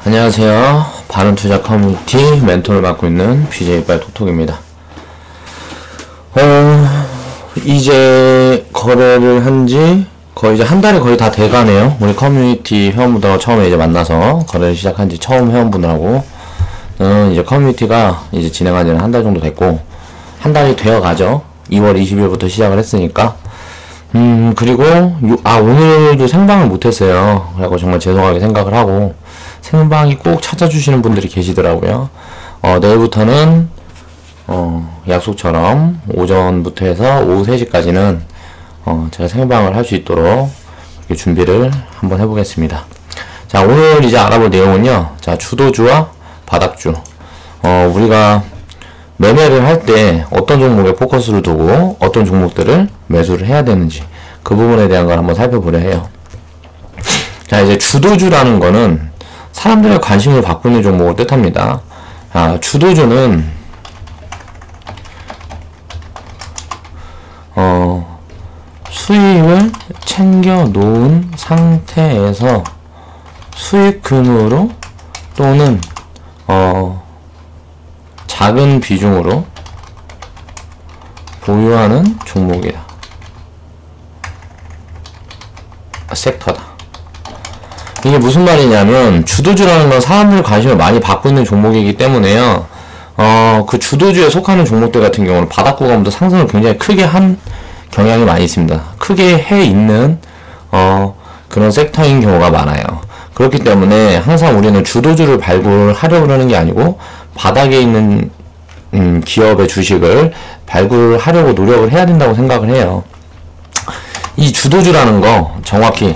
안녕하세요. 바른투자 커뮤니티 멘토를 맡고 있는 BJ빨 톡톡입니다. 이제 거래를 한지 거의 이제 한 달이 거의 다 돼가네요. 우리 커뮤니티 회원분들하고 처음에 이제 만나서 거래를 시작한지 처음 회원분들하고 이제 커뮤니티가 이제 진행한 지는 한 달 정도 됐고, 한 달이 되어 가죠. 2월 20일부터 시작을 했으니까. 그리고 오늘도 생방을 못했어요. 그래서 정말 죄송하게 생각을 하고, 생방이 꼭 찾아주시는 분들이 계시더라고요. 내일부터는 약속처럼 오전부터 해서 오후 3시까지는 제가 생방을 할 수 있도록 이렇게 준비를 한번 해보겠습니다. 자, 오늘 이제 알아볼 내용은요, 자, 주도주와 바닥주. 우리가 매매를 할 때 어떤 종목에 포커스를 두고 어떤 종목들을 매수를 해야 되는지, 그 부분에 대한 걸 한번 살펴보려 해요. 자, 이제 주도주라는 거는 사람들의 관심을 받고 있는 종목을 뜻합니다. 주도주는 수익을 챙겨 놓은 상태에서 수익금으로 또는 작은 비중으로 보유하는 종목이다. 섹터다. 이게 무슨 말이냐면, 주도주라는 건 사람들 관심을 많이 받고 있는 종목이기 때문에요. 그 주도주에 속하는 종목들 같은 경우는 바닥 구간부터 상승을 굉장히 크게 한 경향이 많이 있습니다. 크게 해 있는 그런 섹터인 경우가 많아요. 그렇기 때문에 항상 우리는 주도주를 발굴하려고 하는 게 아니고 바닥에 있는 기업의 주식을 발굴하려고 노력을 해야 된다고 생각을 해요. 이 주도주라는 거 정확히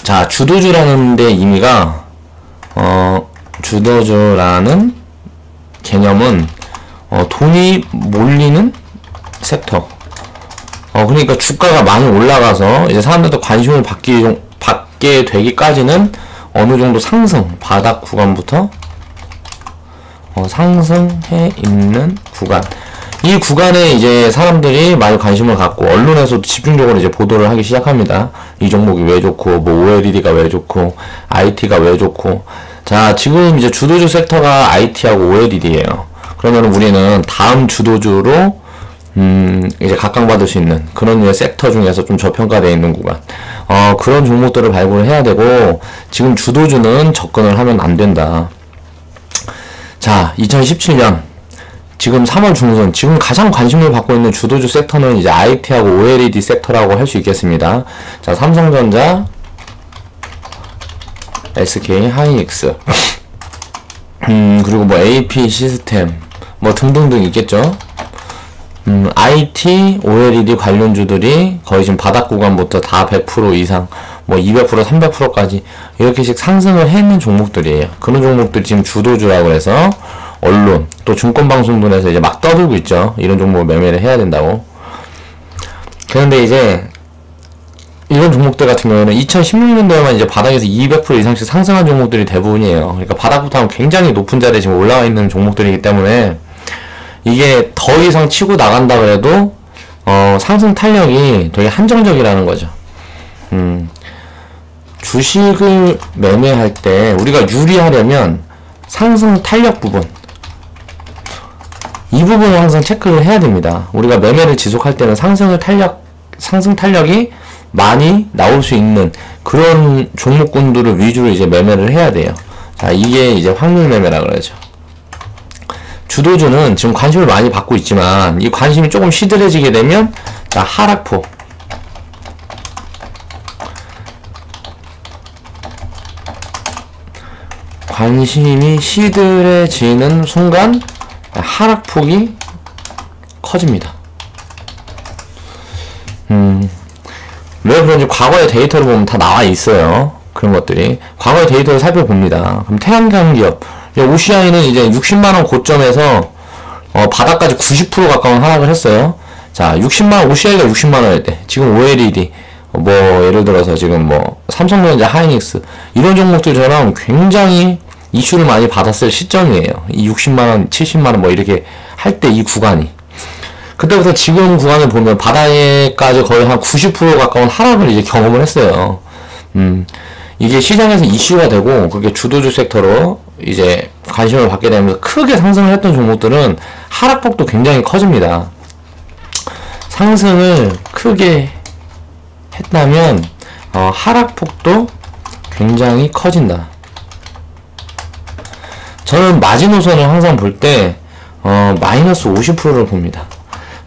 자, 주도주라는 데 의미가 주도주라는 개념은 돈이 몰리는 섹터. 그러니까 주가가 많이 올라가서 이제 사람들도 관심을 받게 되기까지는 어느 정도 상승, 바닥 구간부터 상승해 있는 구간. 이 구간에 이제 사람들이 많이 관심을 갖고 언론에서도 집중적으로 이제 보도를 하기 시작합니다. 이 종목이 왜 좋고, 뭐 OLED가 왜 좋고, IT가 왜 좋고. 자, 지금 이제 주도주 섹터가 IT하고 OLED예요. 그러면 우리는 다음 주도주로 이제 각광받을 수 있는 그런 이제 섹터 중에서 좀 저평가되어 있는 구간, 그런 종목들을 발굴을 해야 되고, 지금 주도주는 접근을 하면 안 된다. 자, 2017년 지금 3월 중순, 지금 가장 관심을 받고 있는 주도주 섹터는 이제 IT하고 OLED 섹터라고 할 수 있겠습니다. 자, 삼성전자, SK 하이닉스, 그리고 뭐 AP 시스템, 뭐 등등등 있겠죠. IT, OLED 관련주들이 거의 지금 바닥 구간부터 다 100% 이상, 뭐 200%, 300%까지 이렇게씩 상승을 해있는 종목들이에요. 그런 종목들이 지금 주도주라고 해서 언론, 또 증권방송들에서 이제 막 떠들고 있죠. 이런 종목을 매매를 해야 된다고. 그런데 이제 이런 종목들 같은 경우는 2016년도에만 이제 바닥에서 200% 이상씩 상승한 종목들이 대부분이에요. 그러니까 바닥부터 하면 굉장히 높은 자리에 지금 올라와 있는 종목들이기 때문에 이게 더 이상 치고 나간다 그래도 상승 탄력이 되게 한정적이라는 거죠. 주식을 매매할 때 우리가 유리하려면 상승 탄력 부분, 이 부분을 항상 체크를 해야 됩니다. 우리가 매매를 지속할 때는 상승 탄력이 많이 나올 수 있는 그런 종목군들을 위주로 이제 매매를 해야 돼요. 자, 이게 이제 확률 매매라 그러죠. 주도주는 지금 관심을 많이 받고 있지만 이 관심이 조금 시들해지게 되면, 자, 하락폭. 관심이 시들해지는 순간 하락폭이 커집니다. 왜 그런지 과거의 데이터를 보면 다 나와 있어요. 그런 것들이. 과거의 데이터를 살펴봅니다. 그럼 태양광 기업, OCI는 이제 60만원 고점에서 바닥까지 90% 가까운 하락을 했어요. 자, OCI가 60만원일 때, 지금 OLED, 뭐 예를 들어서 지금 뭐 삼성전자, 하이닉스 이런 종목들처럼 굉장히 이슈를 많이 받았을 시점이에요. 이 60만원, 70만원 뭐 이렇게 할 때 이 구간이. 그때부터 지금 구간을 보면 바닥에까지 거의 한 90% 가까운 하락을 이제 경험을 했어요. 이게 시장에서 이슈가 되고 그게 주도주 섹터로 이제 관심을 받게 되면서 크게 상승을 했던 종목들은 하락폭도 굉장히 커집니다. 상승을 크게 했다면 하락폭도 굉장히 커진다. 저는 마지노선을 항상 볼 때 마이너스 50%를 봅니다.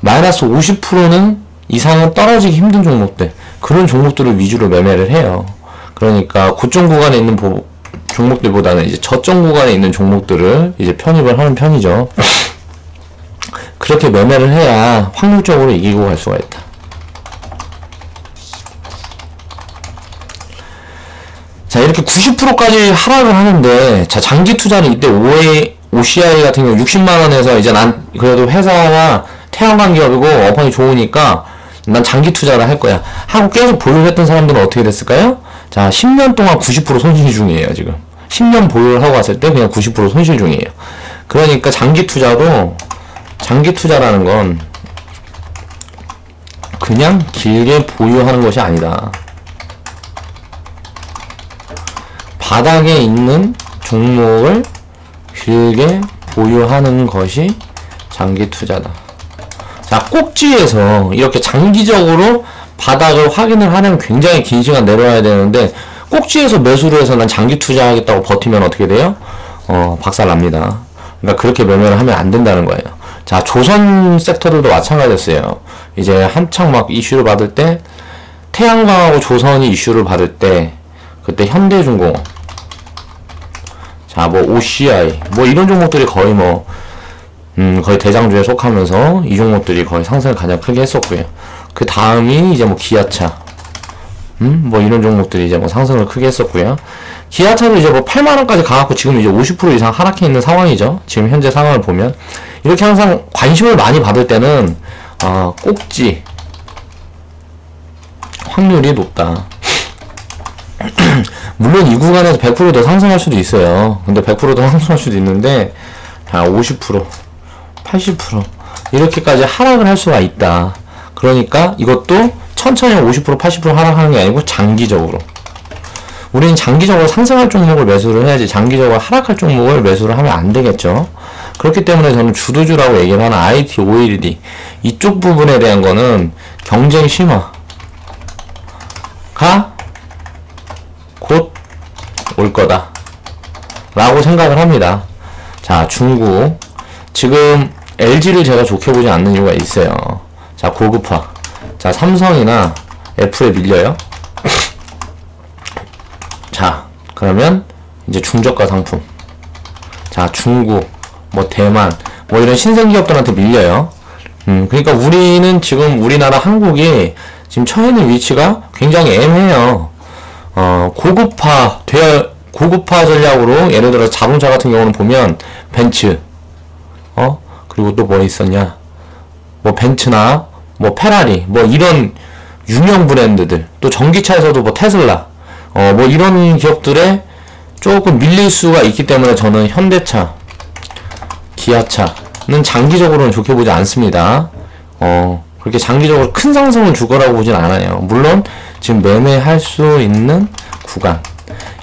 마이너스 50%는 이상은 떨어지기 힘든 종목들, 그런 종목들을 위주로 매매를 해요. 그러니까 고점 구간에 있는 종목들보다는 이제 저점 구간에 있는 종목들을 이제 편입을 하는 편이죠. 그렇게 매매를 해야 확률적으로 이기고 갈 수가 있다. 자, 이렇게 90%까지 하락을 하는데, 자, 장기 투자는 이때 OCI 같은 경우 60만원에서 이제 난 그래도 회사나 태양광 기업이고 업황이 좋으니까 난 장기 투자를 할 거야 하고 계속 보유를 했던 사람들은 어떻게 됐을까요? 자, 10년 동안 90% 손실 중이에요, 지금. 10년 보유를 하고 왔을 때 그냥 90% 손실 중이에요. 그러니까 장기 투자라는 건 그냥 길게 보유하는 것이 아니다. 바닥에 있는 종목을 길게 보유하는 것이 장기 투자다. 자, 꼭지에서 이렇게 장기적으로 바닥을 확인을 하려면 굉장히 긴 시간 내려와야 되는데, 꼭지에서 매수를 해서 난 장기 투자하겠다고 버티면 어떻게 돼요? 박살납니다. 그러니까 그렇게 매매를 하면 안 된다는 거예요. 자, 조선 섹터들도 마찬가지였어요. 이제 한창 막 이슈를 받을 때, 태양광하고 조선이 이슈를 받을 때, 그때 현대중공업, 자, 뭐 OCI, 뭐 이런 종목들이 거의 거의 대장주에 속하면서 이 종목들이 거의 상승을 가장 크게 했었고요. 그 다음이 이제 뭐 기아차, 뭐 이런 종목들이 이제 뭐 상승을 크게 했었고요. 기아차도 이제 뭐 8만원까지 가갖고 지금 이제 50% 이상 하락해 있는 상황이죠. 지금 현재 상황을 보면. 이렇게 항상 관심을 많이 받을 때는, 꼭지, 확률이 높다. 물론 이 구간에서 100% 더 상승할 수도 있어요. 근데 100% 더 상승할 수도 있는데, 50%, 80% 이렇게까지 하락을 할 수가 있다. 그러니까 이것도 천천히 50%, 80% 하락하는 게 아니고 장기적으로. 우리는 장기적으로 상승할 종목을 매수를 해야지 장기적으로 하락할 종목을 매수를 하면 안 되겠죠. 그렇기 때문에 저는 주도주라고 얘기를 하는 IT, OLED 이쪽 부분에 대한 거는 경쟁 심화가 곧 올 거다 라고 생각을 합니다. 자, 중국 지금 LG를 제가 좋게 보지 않는 이유가 있어요. 자, 고급화. 자, 삼성이나 애플에 밀려요. 자, 그러면 이제 중저가 상품. 자, 중국, 뭐 대만, 뭐 이런 신생 기업들한테 밀려요. 그러니까 우리는 지금 우리나라 한국이 지금 처해 있는 위치가 굉장히 애매해요. 고급화 전략으로 예를 들어 자동차 같은 경우는 보면 벤츠, 그리고 또 뭐 있었냐? 뭐 벤츠나 뭐 페라리, 뭐 이런 유명 브랜드들, 또 전기차에서도 뭐 테슬라, 뭐 이런 기업들에 조금 밀릴 수가 있기 때문에 저는 현대차, 기아차는 장기적으로는 좋게 보지 않습니다. 그렇게 장기적으로 큰 상승을 줄 거라고 보진 않아요. 물론 지금 매매할 수 있는 구간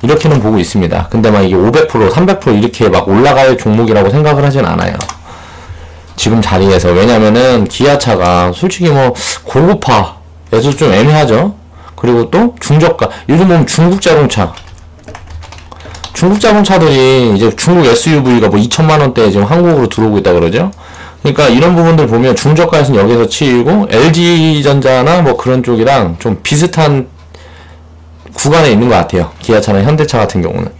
이렇게는 보고 있습니다. 근데 막 이게 500%, 300% 이렇게 막 올라갈 종목이라고 생각을 하진 않아요. 지금 자리에서. 왜냐면은 기아차가 솔직히 뭐 고급화에서 좀 애매하죠. 그리고 또 중저가. 요즘 보면 중국 자동차들이 이제 중국 SUV가 뭐 2천만원대에 지금 한국으로 들어오고 있다 그러죠. 그러니까 이런 부분들 보면 중저가에서는 여기서 치이고 LG전자나 뭐 그런 쪽이랑 좀 비슷한 구간에 있는 것 같아요. 기아차나 현대차 같은 경우는.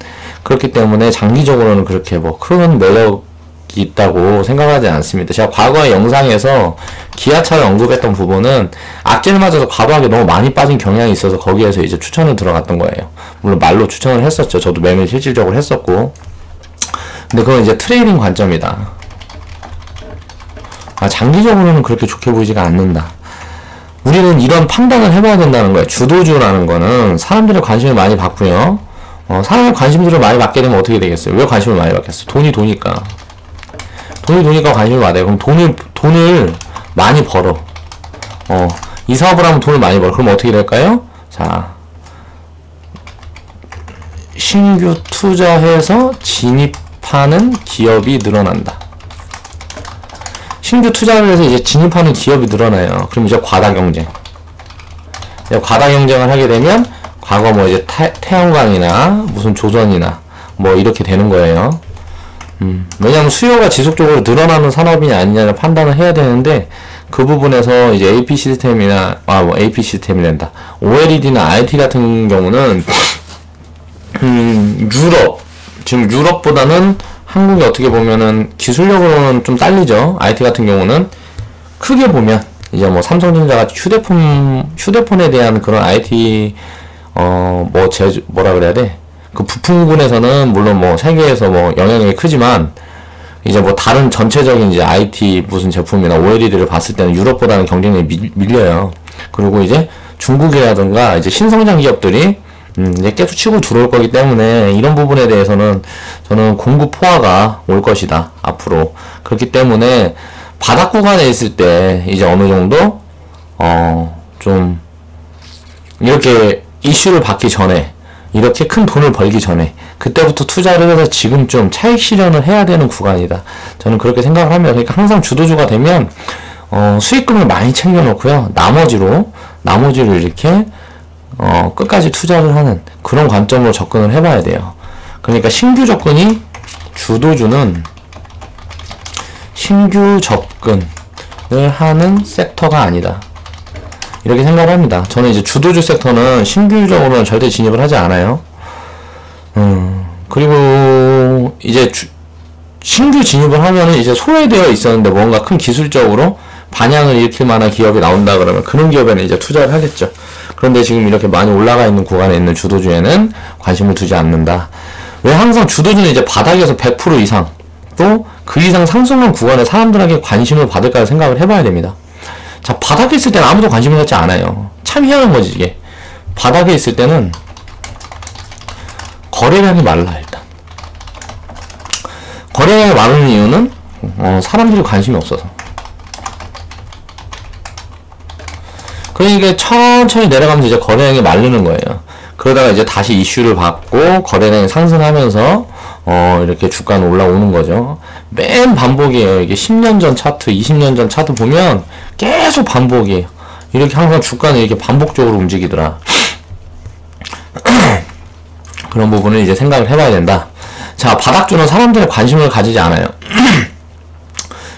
그렇기 때문에 장기적으로는 그렇게 뭐 큰 매력이 있다고 생각하지 않습니다. 제가 과거의 영상에서 기아차를 언급했던 부분은 악재를 맞아서 과도하게 너무 많이 빠진 경향이 있어서 거기에서 이제 추천을 들어갔던 거예요. 물론 말로 추천을 했었죠. 저도 매매 실질적으로 했었고. 근데 그건 이제 트레이딩 관점이다. 장기적으로는 그렇게 좋게 보이지가 않는다. 우리는 이런 판단을 해봐야 된다는 거예요. 주도주라는 거는 사람들의 관심을 많이 받고요. 사람의 관심들을 많이 받게 되면 어떻게 되겠어요? 왜 관심을 많이 받겠어? 돈이 도니까. 돈이 도니까 관심을 받아요. 그럼 돈을 많이 벌어. 이 사업을 하면 돈을 많이 벌어. 그럼 어떻게 될까요? 자, 신규 투자해서 진입하는 기업이 늘어난다. 신규 투자를 해서 이제 진입하는 기업이 늘어나요. 그럼 이제 과다 경쟁. 과다 경쟁을 하게 되면 과거 뭐 이제 태양광이나 무슨 조선이나 뭐 이렇게 되는 거예요. 왜냐하면 수요가 지속적으로 늘어나는 산업이냐 아니냐를 판단을 해야 되는데 그 부분에서 이제 AP 시스템이나 뭐 AP 시스템이란다. OLED나 IT 같은 경우는 지금 유럽보다는 한국이 어떻게 보면은 기술력으로는 좀 딸리죠. IT 같은 경우는 크게 보면 이제 뭐 삼성전자가 휴대폰에 대한 그런 IT 뭐라 그래야 돼? 그 부품 부분에서는 물론 뭐 세계에서 뭐 영향력이 크지만 이제 뭐 다른 전체적인 이제 IT 무슨 제품이나 OLED를 봤을 때는 유럽보다는 경쟁력이 밀려요. 그리고 이제 중국이라든가 이제 신성장 기업들이 이제 계속 치고 들어올 거기 때문에 이런 부분에 대해서는 저는 공급 포화가 올 것이다 앞으로. 그렇기 때문에 바닥 구간에 있을 때 이제 어느 정도 좀 이렇게 이슈를 받기 전에 이렇게 큰 돈을 벌기 전에 그때부터 투자를 해서 지금 좀 차익 실현을 해야 되는 구간이다. 저는 그렇게 생각을 합니다. 그러니까 항상 주도주가 되면 수익금을 많이 챙겨 놓고요. 나머지를 이렇게 끝까지 투자를 하는 그런 관점으로 접근을 해봐야 돼요. 그러니까 신규 접근이 주도주는 신규 접근을 하는 섹터가 아니다. 이렇게 생각을 합니다. 저는 이제 주도주 섹터는 신규적으로는 절대 진입을 하지 않아요. 그리고 이제 신규 진입을 하면은 이제 소외되어 있었는데 뭔가 큰 기술적으로 반향을 일으킬 만한 기업이 나온다 그러면 그런 기업에는 이제 투자를 하겠죠. 그런데 지금 이렇게 많이 올라가 있는 구간에 있는 주도주에는 관심을 두지 않는다. 왜 항상 주도주는 이제 바닥에서 100% 이상 또 그 이상 상승한 구간에 사람들에게 관심을 받을까 생각을 해봐야 됩니다. 자, 바닥에 있을 때는 아무도 관심을 갖지 않아요. 참 희한한 거지, 이게. 바닥에 있을 때는 거래량이 말라, 일단. 거래량이 많은 이유는 사람들이 관심이 없어서. 그러니까 천천히 내려가면서 이제 거래량이 마르는 거예요. 그러다가 이제 다시 이슈를 받고 거래량이 상승하면서 이렇게 주가는 올라오는 거죠. 맨 반복이에요. 이게 10년 전 차트, 20년 전 차트 보면 계속 반복이에요. 이렇게 항상 주가는 이렇게 반복적으로 움직이더라. 그런 부분을 이제 생각을 해봐야 된다. 자, 바닥주는 사람들의 관심을 가지지 않아요.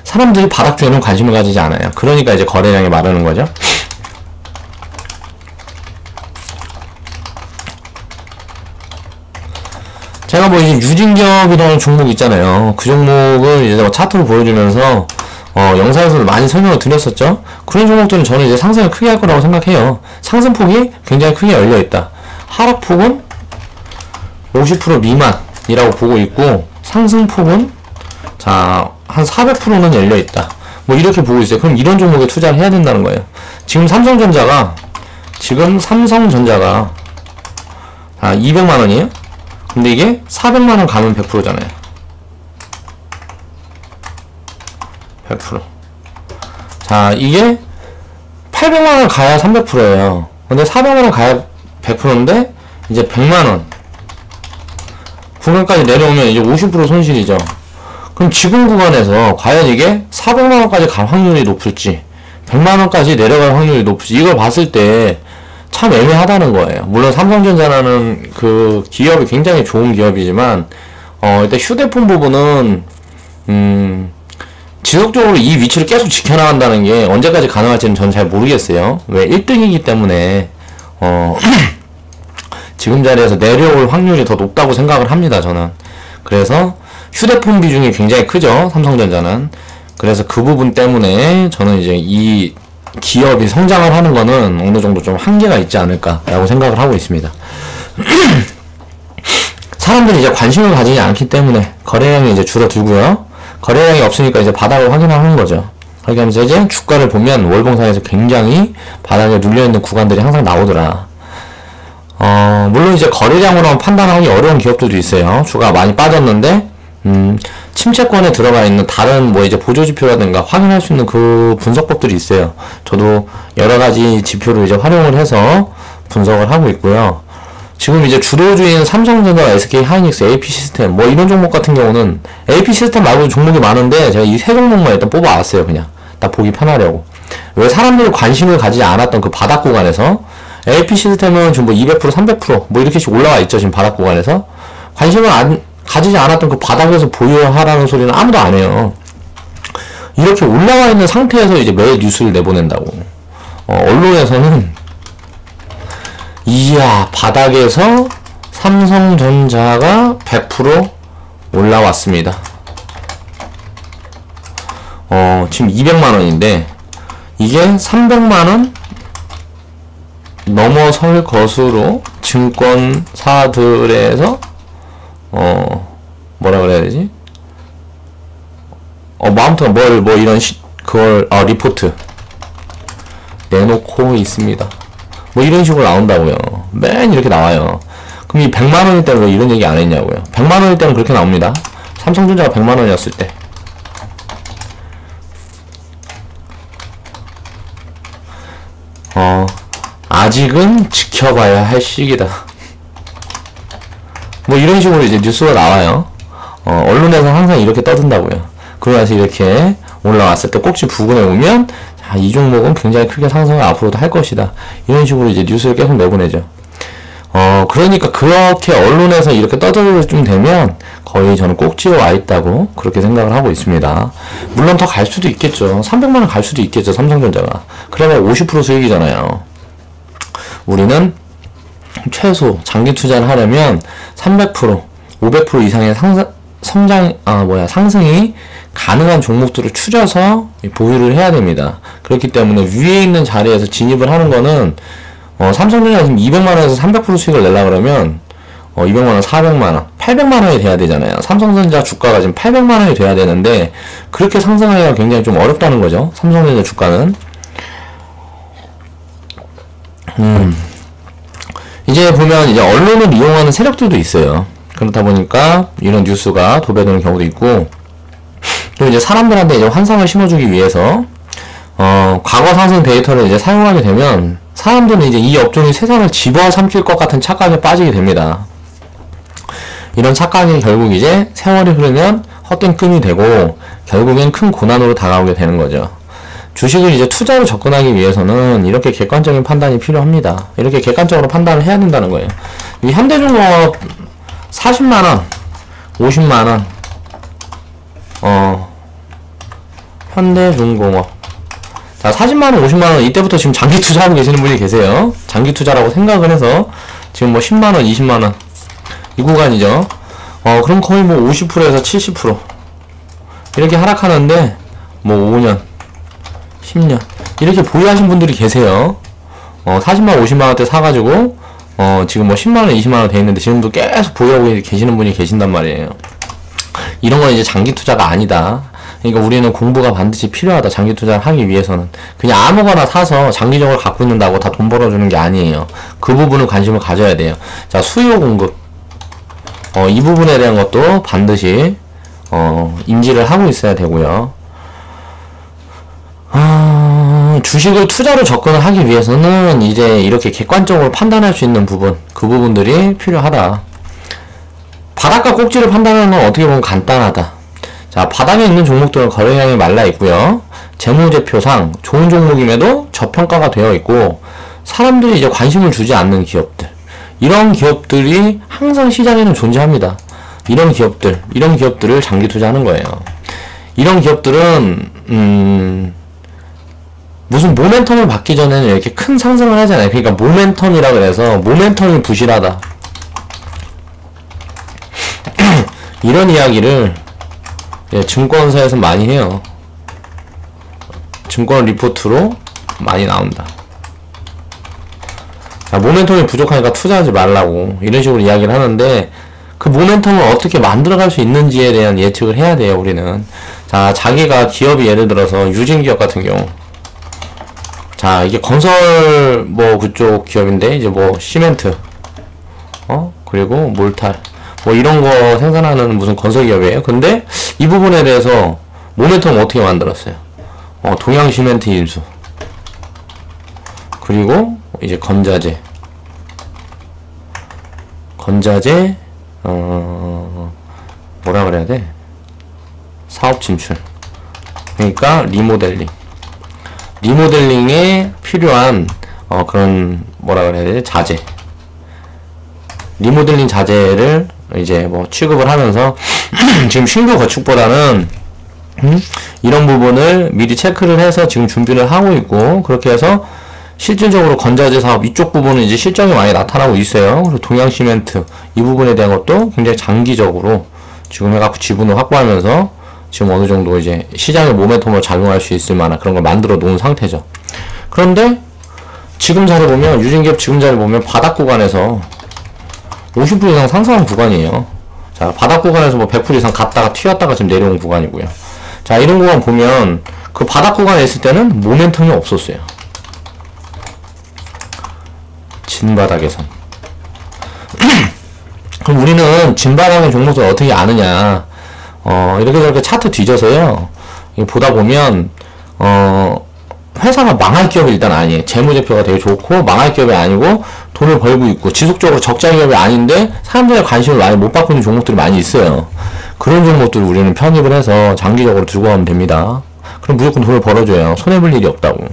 사람들이 바닥주에는 관심을 가지지 않아요. 그러니까 이제 거래량이 마르는 거죠. 제가 뭐 이제 유진기업이라는 종목 있잖아요. 그 종목을 이제 차트로 보여주면서 영상에서도 많이 설명을 드렸었죠. 그런 종목들은 저는 이제 상승을 크게 할 거라고 생각해요. 상승폭이 굉장히 크게 열려있다. 하락폭은 50% 미만이라고 보고 있고 상승폭은 자, 한 400%는 열려있다. 뭐 이렇게 보고 있어요. 그럼 이런 종목에 투자를 해야 된다는 거예요. 지금 삼성전자가 200만원이에요? 근데 이게 400만원 가면 100%잖아요. 100%. 자, 이게 800만원 가야 300%예요. 근데 400만원 가야 100%인데, 이제 100만원. 구간까지 내려오면 이제 50% 손실이죠. 그럼 지금 구간에서 과연 이게 400만원까지 갈 확률이 높을지, 100만원까지 내려갈 확률이 높을지, 이걸 봤을 때, 참 애매하다는 거예요. 물론 삼성전자라는 그 기업이 굉장히 좋은 기업이지만 일단 휴대폰 부분은 지속적으로 이 위치를 계속 지켜나간다는 게 언제까지 가능할지는 저는 잘 모르겠어요. 왜 1등이기 때문에 지금 자리에서 내려올 확률이 더 높다고 생각을 합니다. 저는. 그래서 휴대폰 비중이 굉장히 크죠. 삼성전자는. 그래서 그 부분 때문에 저는 이제 이 기업이 성장을 하는 거는 어느 정도 좀 한계가 있지 않을까라고 생각을 하고 있습니다. 사람들이 이제 관심을 가지지 않기 때문에 거래량이 이제 줄어들고요. 거래량이 없으니까 이제 바닥을 확인하는 거죠. 그렇게 하면서 이제 주가를 보면 월봉상에서 굉장히 바닥에 눌려있는 구간들이 항상 나오더라. 물론 이제 거래량으로 판단하기 어려운 기업들도 있어요. 주가가 많이 빠졌는데 침체권에 들어가 있는 다른 뭐 이제 보조지표라든가 확인할 수 있는 그 분석법들이 있어요. 저도 여러 가지 지표를 이제 활용을 해서 분석을 하고 있고요. 지금 이제 주도주인 삼성전자, SK 하이닉스, AP 시스템 뭐 이런 종목 같은 경우는 AP 시스템 말고 종목이 많은데 제가 이 세 종목만 일단 뽑아왔어요. 그냥 딱 보기 편하려고. 왜 사람들이 관심을 가지지 않았던 그 바닥 구간에서 AP 시스템은 지금 뭐 200%, 300%뭐 이렇게씩 올라와 있죠. 지금 바닥 구간에서 관심을 가지지 않았던 그 바닥에서 보유하라는 소리는 아무도 안 해요. 이렇게 올라와 있는 상태에서 이제 매일 뉴스를 내보낸다고. 언론에서는 이야 바닥에서 삼성전자가 100% 올라왔습니다. 지금 200만원인데 이게 300만원 넘어설 것으로 증권사들에서 뭐라 그래야 되지? 뭐 아무튼 뭐 이런 그걸 리포트 내놓고 있습니다. 뭐 이런 식으로 나온다고요. 맨 이렇게 나와요. 그럼 이 100만원일 때는 왜 이런 얘기 안 했냐고요. 100만원일 때는 그렇게 나옵니다. 삼성전자가 100만원이었을 때. 아직은 지켜봐야 할 시기다. 뭐 이런 식으로 이제 뉴스가 나와요. 언론에서 항상 이렇게 떠든다고요. 그러면서 이렇게 올라왔을 때 꼭지 부근에 오면 자, 이 종목은 굉장히 크게 상승을 앞으로도 할 것이다. 이런 식으로 이제 뉴스를 계속 내보내죠. 그러니까 그렇게 언론에서 이렇게 떠들 좀 되면 거의 저는 꼭지에 와 있다고 그렇게 생각을 하고 있습니다. 물론 더 갈 수도 있겠죠. 300만원 갈 수도 있겠죠. 삼성전자가. 그러면 50% 수익이잖아요. 우리는 최소 장기 투자를 하려면 300%, 500% 이상의 상승이 가능한 종목들을 추려서 보유를 해야 됩니다. 그렇기 때문에 위에 있는 자리에서 진입을 하는 거는 삼성전자가 지금 200만원에서 300% 수익을 내려고 그러면 200만원, 400만원, 800만원이 돼야 되잖아요. 삼성전자 주가가 지금 800만원이 돼야 되는데 그렇게 상승하기가 굉장히 좀 어렵다는 거죠. 삼성전자 주가는. 이제 보면 이제 언론을 이용하는 세력들도 있어요. 그렇다 보니까 이런 뉴스가 도배되는 경우도 있고, 또 이제 사람들한테 이제 환상을 심어주기 위해서 과거 상승 데이터를 이제 사용하게 되면 사람들은 이제 이 업종이 세상을 집어삼킬 것 같은 착각에 빠지게 됩니다. 이런 착각이 결국 이제 세월이 흐르면 헛된 끔이 되고 결국엔 큰 고난으로 다가오게 되는 거죠. 주식을 이제 투자로 접근하기 위해서는 이렇게 객관적인 판단이 필요합니다. 이렇게 객관적으로 판단을 해야 된다는 거예요. 이 현대중공업 40만원, 50만원, 현대중공업. 자, 40만원, 50만원, 이때부터 지금 장기 투자하고 계시는 분이 계세요. 장기 투자라고 생각을 해서 지금 뭐 10만원, 20만원. 이 구간이죠. 그럼 거의 뭐 50%에서 70% 이렇게 하락하는데 뭐 5년, 10년 이렇게 보유하신 분들이 계세요. 40만원, 50만원대 사가지고 지금 뭐 10만원, 20만원 돼 있는데 지금도 계속 보유하고 계시는 분이 계신단 말이에요. 이런 건 이제 장기 투자가 아니다. 그러니까 우리는 공부가 반드시 필요하다. 장기 투자를 하기 위해서는 그냥 아무거나 사서 장기적으로 갖고 있는다고 다 돈 벌어주는 게 아니에요. 그 부분을 관심을 가져야 돼요. 자, 수요 공급 이 부분에 대한 것도 반드시 인지를 하고 있어야 되고요. 주식을 투자로 접근을 하기 위해서는 이제 이렇게 객관적으로 판단할 수 있는 부분, 그 부분들이 필요하다. 바닥과 꼭지를 판단하는 건 어떻게 보면 간단하다. 자, 바닥에 있는 종목들은 거래량이 말라 있고요. 재무제표상 좋은 종목임에도 저평가가 되어 있고 사람들이 이제 관심을 주지 않는 기업들, 이런 기업들이 항상 시장에는 존재합니다. 이런 기업들을 장기 투자하는 거예요. 이런 기업들은 무슨 모멘텀을 받기 전에는 이렇게 큰 상승을 하잖아요. 그러니까 모멘텀이라 그래서 모멘텀이 부실하다. 이런 이야기를 증권사에서 많이 해요. 증권 리포트로 많이 나온다. 자, 모멘텀이 부족하니까 투자하지 말라고 이런 식으로 이야기를 하는데 그 모멘텀을 어떻게 만들어갈 수 있는지에 대한 예측을 해야 돼요. 우리는. 자, 자기가 기업이 예를 들어서 유진기업 같은 경우, 자, 이게 건설 뭐 그쪽 기업인데 이제 뭐 시멘트 그리고 몰탈 뭐 이런 거 생산하는 무슨 건설 기업이에요. 근데 이 부분에 대해서 모멘텀 어떻게 만들었어요? 동양 시멘트 인수, 그리고 이제 건자재, 건자재, 뭐라 그래야 돼? 사업 진출. 그러니까 리모델링에 필요한 그런 뭐라 그래야 되지? 자재. 리모델링 자재를 이제 뭐 취급을 하면서 지금 신규 건축보다는 이런 부분을 미리 체크를 해서 지금 준비를 하고 있고, 그렇게 해서 실질적으로 건자재 사업 이쪽 부분은 이제 실적이 많이 나타나고 있어요. 그리고 동양시멘트 이 부분에 대한 것도 굉장히 장기적으로 지금 해갖고 지분을 확보하면서 지금 어느 정도 이제 시장의 모멘텀으로 작용할 수 있을 만한 그런 걸 만들어 놓은 상태죠. 그런데 지금 자리 보면, 유진기업 지금 자리 보면 바닥 구간에서 50% 이상 상승한 구간이에요. 자, 바닥 구간에서 뭐 100% 이상 갔다가 튀었다가 지금 내려온 구간이고요. 자, 이런 구간 보면 그 바닥 구간에 있을 때는 모멘텀이 없었어요. 진바닥에선. 그럼 우리는 진바닥의 종목을 어떻게 아느냐? 이렇게 저렇게 차트 뒤져서요. 보다 보면 회사가 망할 기업이 일단 아니에요. 재무제표가 되게 좋고 망할 기업이 아니고 돈을 벌고 있고 지속적으로 적자 기업이 아닌데 사람들의 관심을 많이 못 받고 있는 종목들이 많이 있어요. 그런 종목들을 우리는 편입을 해서 장기적으로 들고 가면 됩니다. 그럼 무조건 돈을 벌어줘요. 손해볼 일이 없다고.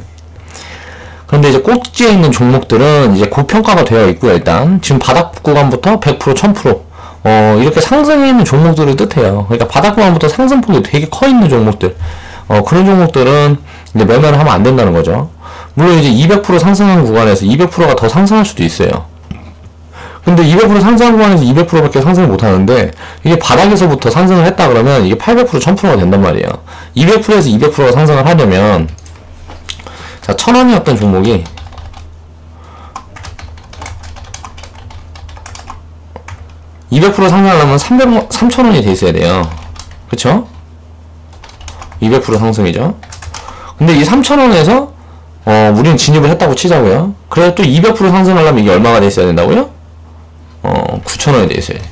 그런데 이제 꼭지에 있는 종목들은 이제 고평가가 되어 있고요. 일단 지금 바닥 구간부터 100%, 1000% 이렇게 상승해 있는 종목들을 뜻해요. 그러니까 바닥 구간부터 상승폭이 되게 커 있는 종목들, 그런 종목들은 이제 매매를 하면 안 된다는 거죠. 물론 이제 200% 상승한 구간에서 200%가 더 상승할 수도 있어요. 근데 200% 상승한 구간에서 200%밖에 상승을 못 하는데, 이게 바닥에서부터 상승을 했다 그러면 이게 800%, 1000%가 된단 말이에요. 200%에서 200%가 상승을 하려면, 자, 1000원이었던 종목이 200% 상승하려면 3000원이 돼 있어야 돼요. 그쵸? 200% 상승이죠. 근데 이 3000원에서 우리는 진입을 했다고 치자고요. 그래서 또 200% 상승하려면 이게 얼마가 돼 있어야 된다고요? 9000원이 돼 있어야 돼.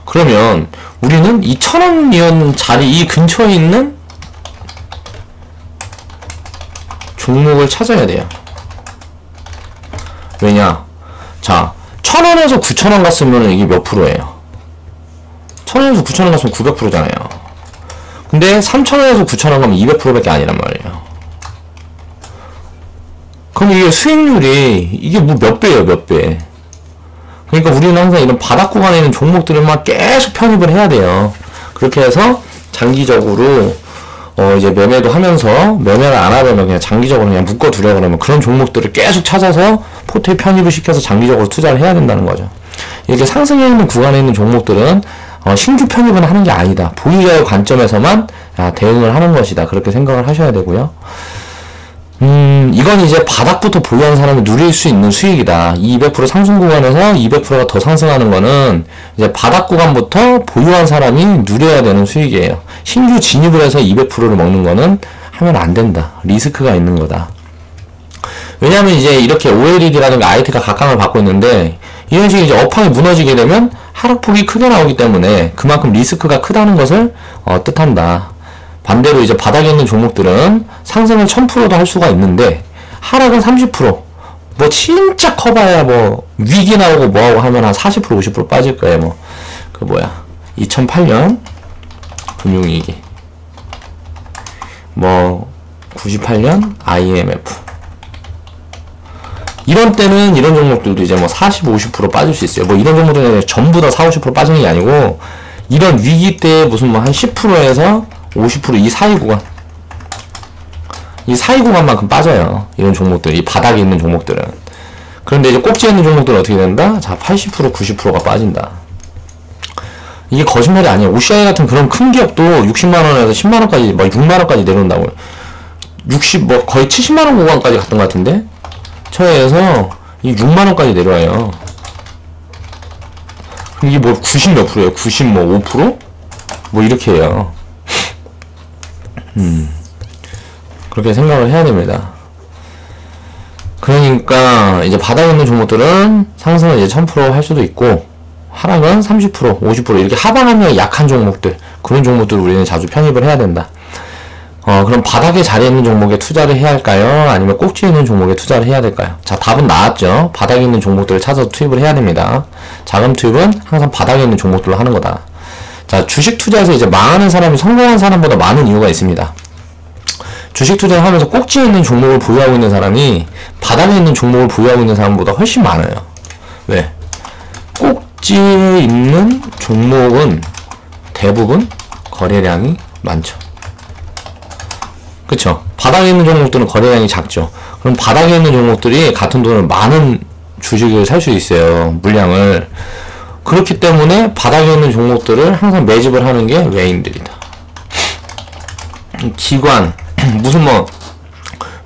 그러면 우리는 이 1000원이었는 자리 이 근처에 있는 종목을 찾아야 돼요. 왜냐? 자, 1000원에서 9000원 갔으면 이게 몇 프로예요? 1000원에서 9000원 갔으면 900%잖아요. 근데 3000원에서 9000원 가면 200%밖에 아니란 말이에요. 그럼 이게 수익률이 이게 뭐 몇 배예요, 몇 배. 그러니까 우리는 항상 이런 바닥 구간에 있는 종목들만 계속 편입을 해야 돼요. 그렇게 해서 장기적으로 이제 매매도 하면서, 매매를 안 하려면 그냥 장기적으로 그냥 묶어두려 그러면 그런 종목들을 계속 찾아서 포트에 편입을 시켜서 장기적으로 투자를 해야 된다는 거죠. 이렇게 상승해 있는 구간에 있는 종목들은 신규 편입은 하는 게 아니다. 보유자의 관점에서만 대응을 하는 것이다. 그렇게 생각을 하셔야 되고요. 이건 이제 바닥부터 보유한 사람이 누릴 수 있는 수익이다. 200% 상승 구간에서 200%가 더 상승하는 거는 이제 바닥 구간부터 보유한 사람이 누려야 되는 수익이에요. 신규 진입을 해서 200%를 먹는 거는 하면 안 된다. 리스크가 있는 거다. 왜냐면 이제 이렇게 OLED라든가 IT가 각광을 받고 있는데, 이런 식의 이제 업황이 무너지게 되면 하락폭이 크게 나오기 때문에 그만큼 리스크가 크다는 것을 뜻한다. 반대로 이제 바닥에 있는 종목들은 상승을 1000%도 할 수가 있는데 하락은 30%, 뭐 진짜 커봐야 뭐 위기 나오고 뭐하고 하면 한 40% 50% 빠질 거예요. 뭐 그 뭐야 2008년 금융위기, 뭐 98년 IMF, 이런 때는 이런 종목들도 이제 뭐 40, 50% 빠질 수 있어요. 뭐 이런 종목들은 전부 다 40, 50% 빠지는 게 아니고, 이런 위기 때 무슨 뭐 한 10%에서 50% 이 사이 구간, 이 사이 구간만큼 빠져요. 이런 종목들, 이 바닥에 있는 종목들은. 그런데 이제 꼭지에 있는 종목들은 어떻게 된다? 자, 80%, 90%가 빠진다. 이게 거짓말이 아니에요. OCI 같은 그런 큰 기업도 60만원에서 10만원까지, 막 6만원까지 내려온다고요. 뭐 거의 70만원 구간까지 갔던 것 같은데? 처에서 이 6만원까지 내려와요. 이게 뭐 90 몇 프로예요? 90 뭐 5%? 뭐 이렇게 해요. 그렇게 생각을 해야 됩니다. 그러니까 이제 바닥에 있는 종목들은 상승은 이제 1000% 할 수도 있고, 하락은 30%, 50% 이렇게 하방 압력이 약한 종목들, 그런 종목들을 우리는 자주 편입을 해야 된다. 그럼 바닥에 자리에 있는 종목에 투자를 해야 할까요? 아니면 꼭지에 있는 종목에 투자를 해야 될까요? 자, 답은 나왔죠. 바닥에 있는 종목들을 찾아서 투입을 해야 됩니다. 자금 투입은 항상 바닥에 있는 종목들로 하는 거다. 자, 주식 투자에서 이제 망하는 사람이 성공한 사람보다 많은 이유가 있습니다. 주식 투자를 하면서 꼭지에 있는 종목을 보유하고 있는 사람이 바닥에 있는 종목을 보유하고 있는 사람보다 훨씬 많아요. 왜? 꼭지에 있는 종목은 대부분 거래량이 많죠. 그쵸? 바닥에 있는 종목들은 거래량이 작죠. 그럼 바닥에 있는 종목들이 같은 돈을 많은 주식을 살 수 있어요. 물량을. 그렇기 때문에 바닥에 있는 종목들을 항상 매집을 하는 게 외인들이다. 기관, 무슨 뭐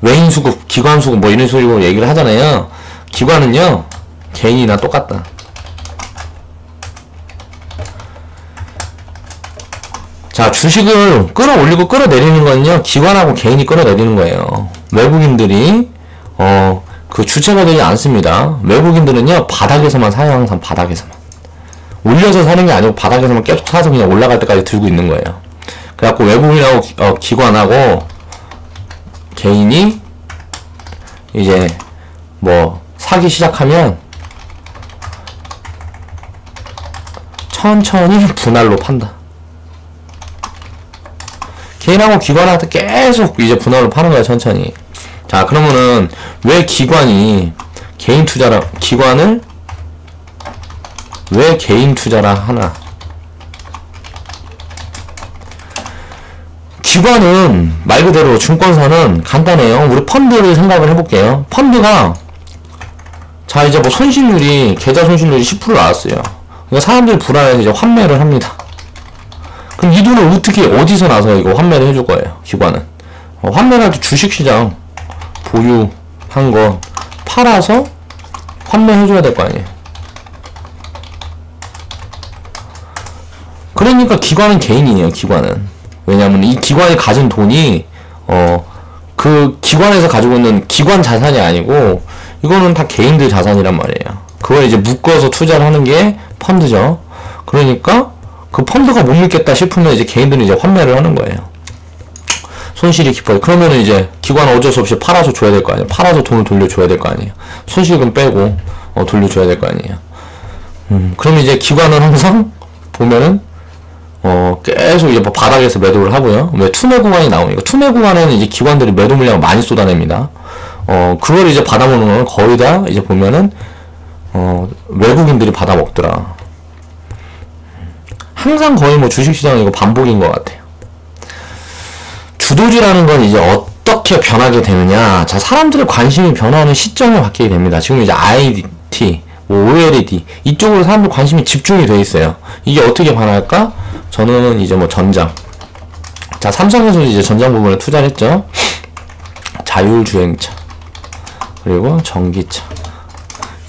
외인 수급, 기관 수급 뭐 이런 소리로 얘기를 하잖아요. 기관은요, 개인이나 똑같다. 자, 주식을 끌어올리고 끌어내리는 건요, 기관하고 개인이 끌어내리는 거예요. 외국인들이 그 주체가 되지 않습니다. 외국인들은요, 바닥에서만 사요. 항상 바닥에서만. 올려서 사는 게 아니고 바닥에서만 계속 사서 그냥 올라갈 때까지 들고 있는 거예요. 그래갖고 외국인하고 기관하고 개인이 이제 뭐 사기 시작하면 천천히 분할로 판다. 개인하고 기관한테 계속 이제 분할로 파는 거야, 천천히. 자, 그러면은 왜 기관이 개인 투자라, 기관을 왜 개인 투자라 하나? 기관은 말 그대로 증권사는 간단해요. 우리 펀드를 생각을 해볼게요. 펀드가 자, 이제 뭐 손실률이, 계좌 손실률이 10% 나왔어요. 그러니까 사람들이 불안해서 이제 환매를 합니다. 그럼 이 돈을 어떻게, 어디서 나서 이거 환매를 해줄 거예요, 기관은. 환매를 할 때 주식시장 보유한 거 팔아서 환매해줘야 될 거 아니에요. 그러니까 기관은 개인이에요, 기관은. 왜냐면 이 기관이 가진 돈이 그 기관에서 가지고 있는 기관 자산이 아니고 이거는 다 개인들 자산이란 말이에요. 그걸 이제 묶어서 투자를 하는 게 펀드죠. 그러니까 그 펀드가 못 믿겠다 싶으면 이제 개인들은 이제 환매를 하는 거예요. 손실이 깊어요. 그러면은 이제 기관은 어쩔 수 없이 팔아서 줘야 될 거 아니에요. 팔아서 돈을 돌려줘야 될 거 아니에요. 손실금 빼고 돌려줘야 될 거 아니에요. 그럼 이제 기관은 항상 보면은 계속 이제 바닥에서 매도를 하고요. 왜 투매 구간이 나오니까. 투매 구간에는 이제 기관들이 매도 물량을 많이 쏟아냅니다. 그걸 이제 받아먹는 건 거의 다 이제 보면은, 외국인들이 받아먹더라. 항상 거의 뭐 주식시장은 이거 반복인 것 같아요. 주도주라는 건 이제 어떻게 변하게 되느냐. 자, 사람들의 관심이 변화하는 시점에 바뀌게 됩니다. 지금 이제 IT, 뭐 OLED, 이쪽으로 사람들 관심이 집중이 돼 있어요. 이게 어떻게 변할까? 저는 이제 뭐 전장. 자, 삼성에서 이제 전장 부분에 투자를 했죠. 자율주행차. 그리고 전기차.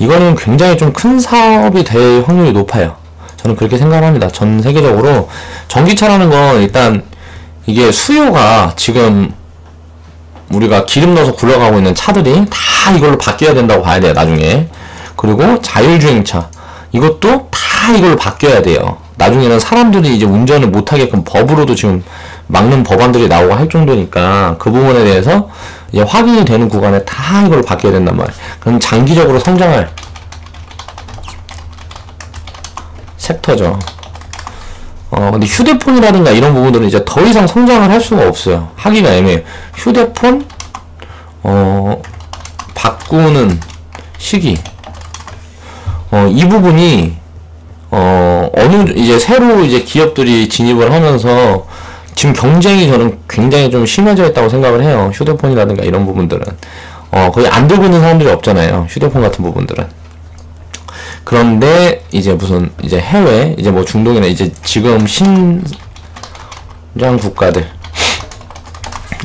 이거는 굉장히 좀 큰 사업이 될 확률이 높아요. 저는 그렇게 생각합니다. 전 세계적으로 전기차라는 건 일단 이게 수요가 지금 우리가 기름 넣어서 굴러가고 있는 차들이 다 이걸로 바뀌어야 된다고 봐야 돼요, 나중에. 그리고 자율주행차. 이것도 다 이걸로 바뀌어야 돼요. 나중에는 사람들이 이제 운전을 못하게끔 법으로도 지금 막는 법안들이 나오고 할 정도니까 그 부분에 대해서 이제 확인이 되는 구간에 다 이걸로 바뀌어야 된단 말이에요. 그럼 장기적으로 성장할 섹터죠. 근데 휴대폰이라든가 이런 부분들은 이제 더 이상 성장을 할 수가 없어요. 하기가 애매해요. 휴대폰, 바꾸는 시기. 이 부분이, 이제 새로 이제 기업들이 진입을 하면서 지금 경쟁이 저는 굉장히 좀 심해져 있다고 생각을 해요. 휴대폰이라든가 이런 부분들은. 거의 안 들고 있는 사람들이 없잖아요. 휴대폰 같은 부분들은. 그런데 이제 무슨 이제 해외 이제 뭐 중동이나 이제 지금 신장 국가들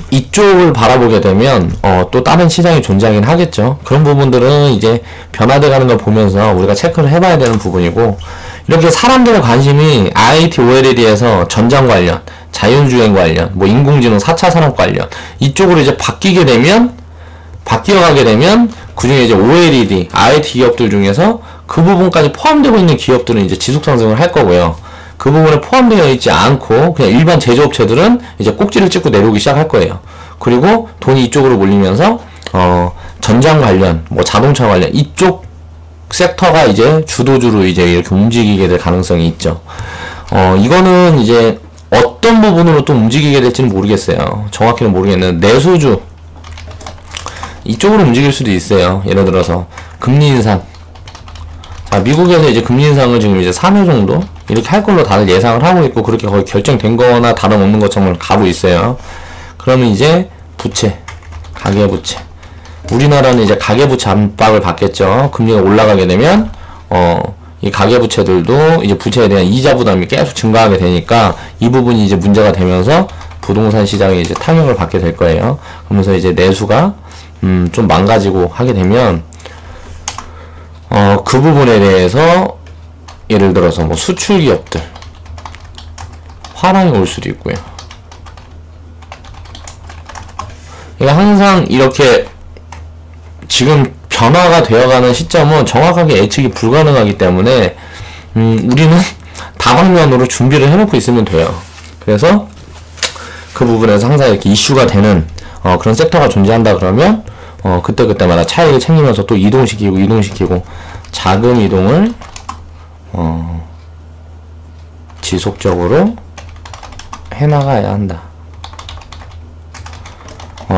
이쪽을 바라보게 되면 또 다른 시장이 존재하긴 하겠죠. 그런 부분들은 이제 변화돼 가는 걸 보면서 우리가 체크를 해봐야 되는 부분이고, 이렇게 사람들의 관심이 IT, OLED에서 전장 관련, 자율주행 관련, 뭐 인공지능 4차 산업 관련 이쪽으로 이제 바뀌어가게 되면 그중에 이제 OLED, IT 기업들 중에서 그 부분까지 포함되고 있는 기업들은 이제 지속 상승을 할 거고요. 그 부분에 포함되어 있지 않고 그냥 일반 제조업체들은 이제 꼭지를 찍고 내려오기 시작할 거예요. 그리고 돈이 이쪽으로 몰리면서 전장 관련, 뭐 자동차 관련 이쪽 섹터가 이제 주도주로 이제 이렇게 움직이게 될 가능성이 있죠. 이거는 이제 어떤 부분으로 또 움직이게 될지는 모르겠어요. 정확히는 모르겠는데 내수주 이쪽으로 움직일 수도 있어요. 예를 들어서 금리 인상. 자, 미국에서 이제 금리 인상을 지금 이제 3회 정도 이렇게 할 걸로 다들 예상을 하고 있고 그렇게 거의 결정된 거나 다름없는 것처럼 가고 있어요. 그러면 이제 부채, 가계부채. 우리나라는 이제 가계부채 압박을 받겠죠. 금리가 올라가게 되면 이 가계부채들도 이제 부채에 대한 이자 부담이 계속 증가하게 되니까 이 부분이 이제 문제가 되면서 부동산 시장이 이제 타격을 받게 될 거예요. 그러면서 이제 내수가 좀 망가지고 하게 되면 그 부분에 대해서 예를 들어서 뭐 수출 기업들 화랑이 올 수도 있고요. 그러니까 항상 이렇게 지금 변화가 되어가는 시점은 정확하게 예측이 불가능하기 때문에 우리는 다방면으로 준비를 해놓고 있으면 돼요. 그래서 그 부분에서 항상 이렇게 이슈가 되는 그런 섹터가 존재한다 그러면 그때그때마다 차익을 챙기면서 또 이동시키고 자금 이동을 지속적으로 해나가야 한다.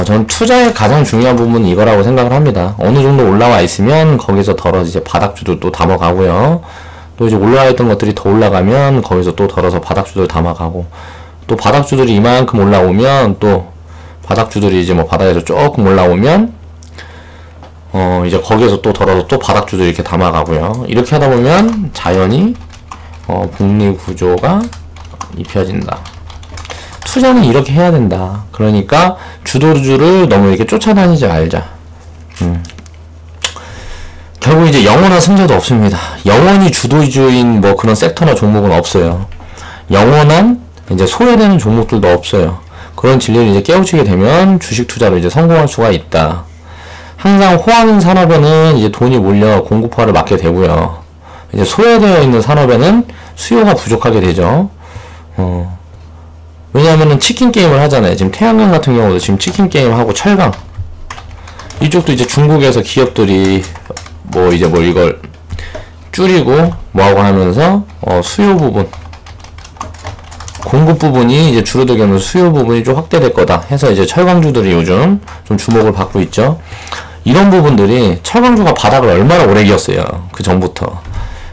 저는 투자의 가장 중요한 부분은 이거라고 생각을 합니다. 어느 정도 올라와 있으면 거기서 덜어서 이제 바닥주도 또 담아가고요. 또 이제 올라와 있던 것들이 더 올라가면 거기서 또 덜어서 바닥주들 담아가고 또 바닥주들이 이만큼 올라오면 또 바닥주들이 이제 뭐 바닥에서 조금 올라오면 이제 거기에서 또 덜어서 또 바닥주들 이렇게 담아가고요. 이렇게 하다 보면 자연히 복리 구조가 입혀진다. 투자는 이렇게 해야 된다. 그러니까 주도주를 너무 이렇게 쫓아다니지 말자. 결국 이제 영원한 승자도 없습니다. 영원히 주도주인 뭐 그런 섹터나 종목은 없어요. 영원한 이제 소외되는 종목들도 없어요. 그런 진리를 이제 깨우치게 되면 주식 투자로 이제 성공할 수가 있다. 항상 호황인 산업에는 이제 돈이 몰려 공급화를 막게 되고요. 이제 소외되어 있는 산업에는 수요가 부족하게 되죠. 왜냐하면은 치킨 게임을 하잖아요. 지금 태양광 같은 경우도 지금 치킨 게임 하고 철강 이쪽도 이제 중국에서 기업들이 뭐 이제 뭐 이걸 줄이고 뭐하고 하면서 수요 부분 공급 부분이 이제 줄어들게 하면서 수요 부분이 좀 확대될 거다 해서 이제 철강주들이 요즘 좀 주목을 받고 있죠. 이런 부분들이 철강주가 바닥을 얼마나 오래 기었어요. 그 전부터.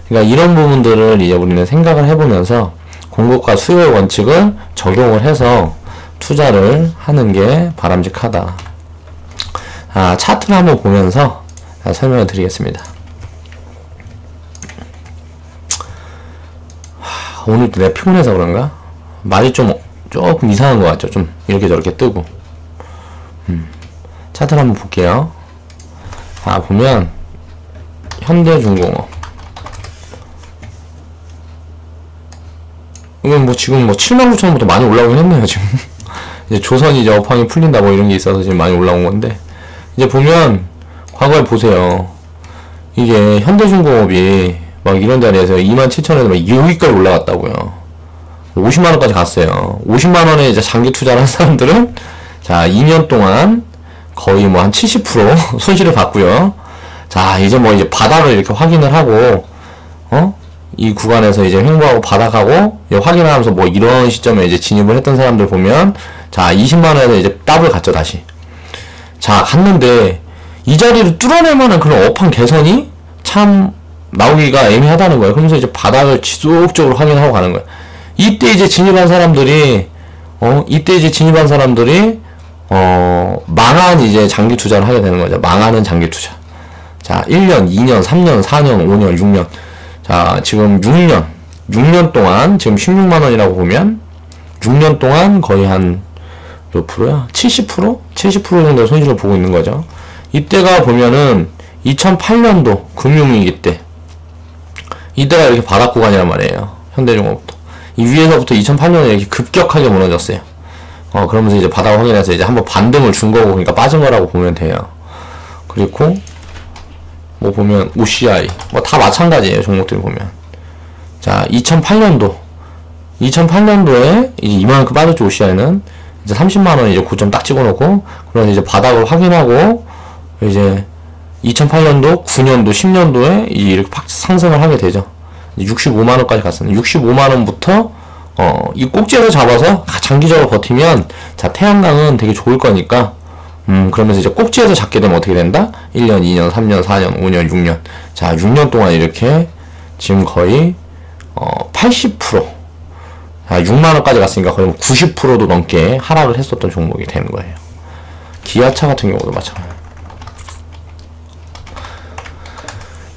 그러니까 이런 부분들을 이제 우리는 생각을 해보면서 공급과 수요의 원칙을 적용을 해서 투자를 하는 게 바람직하다. 차트를 한번 보면서 설명을 드리겠습니다. 오늘도 내가 피곤해서 그런가? 말이 조금 이상한 것 같죠? 좀 이렇게 저렇게 뜨고. 차트를 한번 볼게요. 보면 현대중공업 이건 뭐 지금 뭐 79,000원부터 많이 올라오긴 했네요. 지금 이제 조선이 이제 업황이 풀린다 뭐 이런 게 있어서 지금 많이 올라온 건데 이제 보면 과거에 보세요. 이게 현대중공업이 막 이런 자리에서 27,000원에서 막 여기까지 올라갔다고요. 50만원까지 갔어요. 50만원에 이제 장기 투자를 한 사람들은 자 2년 동안 거의 뭐 한 70% 손실을 봤고요. 자 이제 뭐 이제 바닥을 이렇게 확인을 하고 이 구간에서 이제 횡보하고 바닥하고 확인을 하면서 뭐 이런 시점에 이제 진입을 했던 사람들 보면 자 20만원에 이제 더블 갔죠 다시. 자 갔는데 이 자리를 뚫어낼 만한 그런 업황 개선이 참 나오기가 애매하다는 거예요. 그러면서 이제 바닥을 지속적으로 확인하고 가는 거예요. 이때 이제 진입한 사람들이 망한 이제 장기 투자를 하게 되는 거죠. 망하는 장기 투자. 자 1년, 2년, 3년, 4년, 5년, 6년. 자, 지금 6년 동안, 지금 16만원이라고 보면, 6년 동안 거의 한, 몇 프로야? 70%? 70% 정도 손실을 보고 있는 거죠. 이때가 보면은, 2008년도 금융위기 때, 이때가 이렇게 바닥 구간이란 말이에요. 현대중공업도. 이 위에서부터 2008년에 이렇게 급격하게 무너졌어요. 그러면서 이제 바닥을 확인해서 이제 한번 반등을 준 거고, 그러니까 빠진 거라고 보면 돼요. 그리고, 뭐 보면 OCI 뭐 다 마찬가지예요. 종목들 보면 자 2008년도 2008년도에 이제 이만큼 빠졌죠. OCI는 이제 30만원 이제 고점 딱 찍어놓고, 그래서 이제 바닥을 확인하고, 이제 2008년도, 9년도, 10년도에 이렇게 팍 상승을 하게 되죠. 65만원까지 갔습니다. 65만원부터 이 꼭지에서 잡아서 장기적으로 버티면, 자, 태양광은 되게 좋을 거니까, 그러면서 이제 꼭지에서 잡게 되면 어떻게 된다? 1년, 2년, 3년, 4년, 5년, 6년. 자, 6년 동안 이렇게 지금 거의 80%, 6만원까지 갔으니까 거의 90%도 넘게 하락을 했었던 종목이 되는 거예요. 기아차 같은 경우도 마찬가지예요.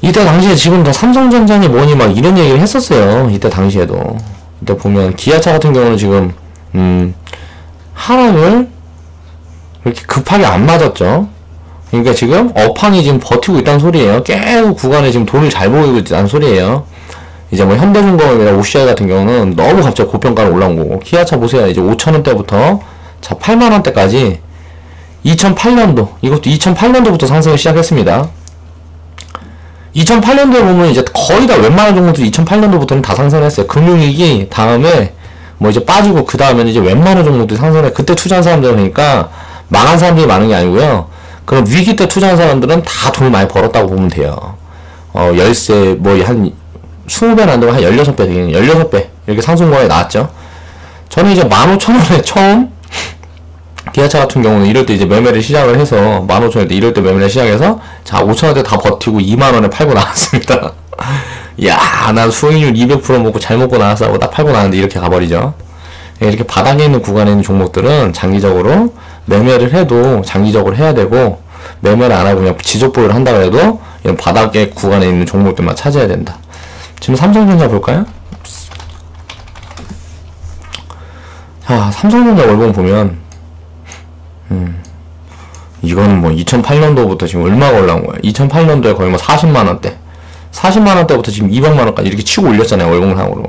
이때 당시에 지금 더 삼성전자니 뭐니 막 이런 얘기를 했었어요. 이때 당시에도. 이때 보면 기아차 같은 경우는 지금 하락을 그렇게 급하게 안 맞았죠. 그러니까 지금 업황이 지금 버티고 있다는 소리예요. 계속 구간에 지금 돈을 잘 보이고 있다는 소리예요. 이제 뭐 현대중공업이나 OCI 같은 경우는 너무 갑자기 고평가로 올라온 거고, 기아차 보세요. 이제 5,000원대부터 자 8만원대까지 2008년도, 이것도 2008년도부터 상승을 시작했습니다. 2008년도에 보면 이제 거의 다 웬만한 종목도 2008년도부터는 다 상승했어요. 금융위기 다음에 뭐 이제 빠지고, 그 다음에는 이제 웬만한 종목들이 상승해. 그때 투자한 사람들은 그러니까 망한 사람들이 많은 게 아니고요. 그럼 위기 때 투자한 사람들은 다 돈을 많이 벌었다고 보면 돼요. 열세, 뭐 한 20배는 안 되고 한 16배 되겠네요. 16배. 이렇게 상승권에 나왔죠. 저는 이제 15,000원에 처음, 기아차 같은 경우는 이럴 때 이제 매매를 시작을 해서, 15,000원대 이럴 때 매매를 시작해서, 자, 5,000원대 다 버티고 2만원에 팔고 나왔습니다. 야, 난 수익률 200% 먹고 잘 먹고 나왔어 하고 딱 팔고 나왔는데 이렇게 가버리죠. 이렇게 바닥에 있는 구간에 있는 종목들은 장기적으로 매매를 해도 장기적으로 해야 되고, 매매를 안 하고 그냥 지속 보유를 한다 그래도 이런 바닥에 구간에 있는 종목들만 찾아야 된다. 지금 삼성전자 볼까요? 자, 삼성전자 월봉 보면, 이거는 뭐 2008년도부터 지금 얼마가 올라온 거야? 2008년도에 거의 뭐 40만원대. 40만원대부터 지금 200만원까지 이렇게 치고 올렸잖아요, 월봉상으로.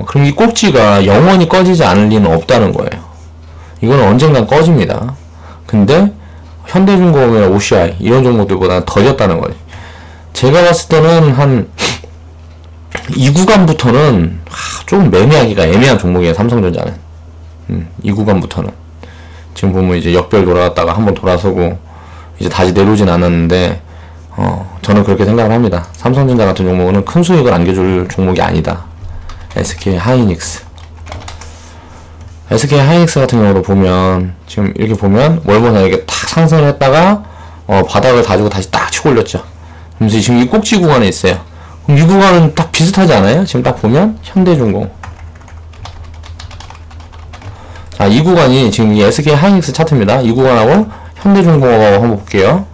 그럼 이 꼭지가 영원히 꺼지지 않을 리는 없다는 거예요. 이거는 언젠간 꺼집니다. 근데, 현대중공업이나 OCI, 이런 종목들보다 더졌다는 거예요. 제가 봤을 때는 한, 이 구간부터는 조금 매매하기가 애매한 종목이에요. 삼성전자는. 이 구간부터는 지금 보면 이제 역별 돌아갔다가 한번 돌아서고 이제 다시 내려오진 않았는데, 저는 그렇게 생각을 합니다. 삼성전자 같은 종목은 큰 수익을 안겨줄 종목이 아니다. SK 하이닉스 같은 경우도 보면 지금 이렇게 보면 월봉상 이렇게 탁 상승을 했다가 바닥을 다지고 다시 딱 치고 올렸죠. 그래서 지금 이 꼭지 구간에 있어요. 그럼 이 구간은 딱 비슷하지 않아요? 지금 딱 보면 현대중공. 자, 이 구간이 지금 이 SK 하이닉스 차트입니다. 이 구간하고 현대중공업하고 한번 볼게요.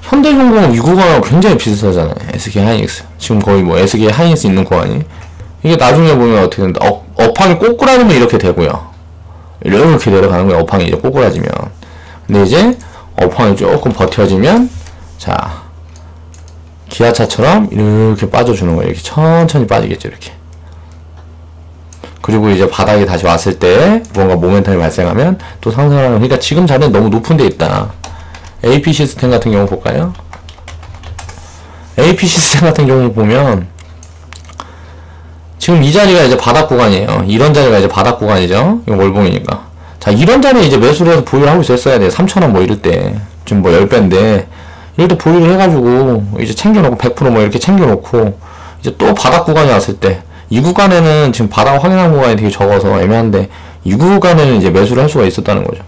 현대중공업 이 구간하고 굉장히 비슷하잖아요. SK 하이닉스. 지금 거의 뭐 SK 하이닉스 있는 구간이. 이게 나중에 보면 어떻게 된다. 업황이 꼬꾸라지면 이렇게 되고요. 이렇게 내려가는 거예요. 업황이 이제 꼬꾸라지면. 근데 이제 업황이 조금 버텨지면, 자, 기아차처럼 이렇게 빠져주는 거예요. 이렇게 천천히 빠지겠죠. 이렇게. 그리고 이제 바닥에 다시 왔을 때 뭔가 모멘텀이 발생하면 또 상승을 하는. 그러니까 지금 자리는 너무 높은 데 있다. AP 시스템 같은 경우 볼까요? AP 시스템 같은 경우 보면 지금 이 자리가 이제 바닥 구간이에요. 이런 자리가 이제 바닥 구간이죠. 이거 월봉이니까. 자, 이런 자리에 이제 매수를 해서 보유를 하고 있었어야 돼요. 3,000원 뭐 이럴 때. 지금 뭐 10배인데. 이럴 때 보유를 해가지고 이제 챙겨놓고 100% 뭐 이렇게 챙겨놓고 이제 또 바닥 구간이 왔을 때, 이 구간에는 지금 바닥 확인한 구간이 되게 적어서 애매한데 이 구간에는 이제 매수를 할 수가 있었다는 거죠.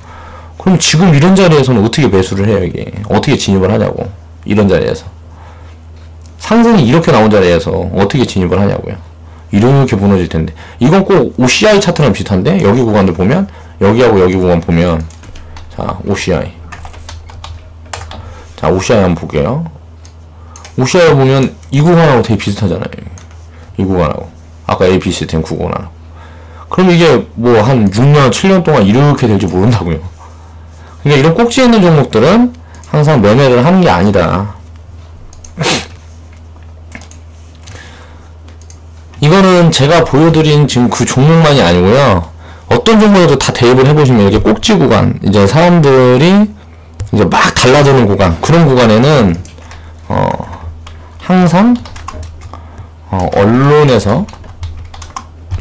그럼 지금 이런 자리에서는 어떻게 매수를 해요? 이게 어떻게 진입을 하냐고. 이런 자리에서 상승이 이렇게 나온 자리에서 어떻게 진입을 하냐고요. 이렇게 무너질 텐데. 이건 꼭 OCI 차트랑 비슷한데, 여기 구간들 보면, 여기하고 여기 구간 보면, 자, OCI. 자, OCI 한번 볼게요. OCI 보면 이 구간하고 되게 비슷하잖아요. 이 구간하고. 아까 AP 시스템 구간하고. 그럼 이게 뭐 한 6년, 7년 동안 이렇게 될지 모른다고요. 그러니까 이런 꼭지에 있는 종목들은 항상 매매를 하는 게 아니다. 이거는 제가 보여드린 지금 그 종목만이 아니고요. 어떤 종목에도 다 대입을 해보시면 이렇게 꼭지 구간, 이제 사람들이 이제 막 달라지는 구간, 그런 구간에는 항상 언론에서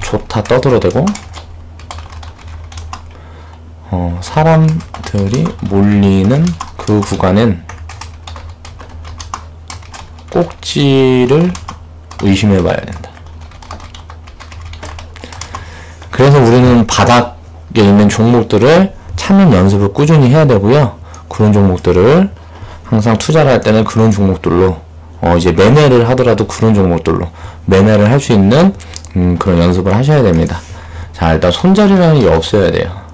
좋다 떠들어대고 사람들이 몰리는 그 구간엔 꼭지를 의심해 봐야 된다. 그래서 우리는 바닥에 있는 종목들을 찾는 연습을 꾸준히 해야 되고요. 그런 종목들을 항상 투자를 할 때는 그런 종목들로 이제 매매를 하더라도 그런 종목들로 매매를 할 수 있는 그런 연습을 하셔야 됩니다. 자, 일단 손절이라는 게 없어야 돼요.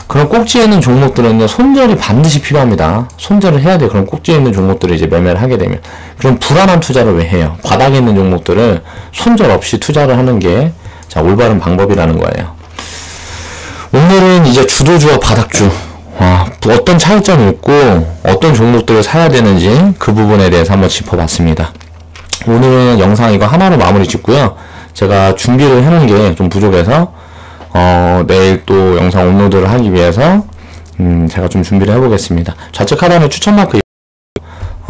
그런 꼭지에 있는 종목들은요, 손절이 반드시 필요합니다. 손절을 해야 돼요. 그런 꼭지에 있는 종목들을 이제 매매를 하게 되면. 그럼 불안한 투자를 왜 해요? 바닥에 있는 종목들을 손절 없이 투자를 하는 게, 자, 올바른 방법이라는 거예요. 오늘은 이제 주도주와 바닥주, 어떤 차이점이 있고, 어떤 종목들을 사야 되는지 그 부분에 대해서 한번 짚어봤습니다. 오늘은 영상 이거 하나로 마무리 짓고요. 제가 준비를 해놓은 게 좀 부족해서, 내일 또 영상 업로드를 하기 위해서, 제가 좀 준비를 해보겠습니다. 좌측 하단에 추천 마크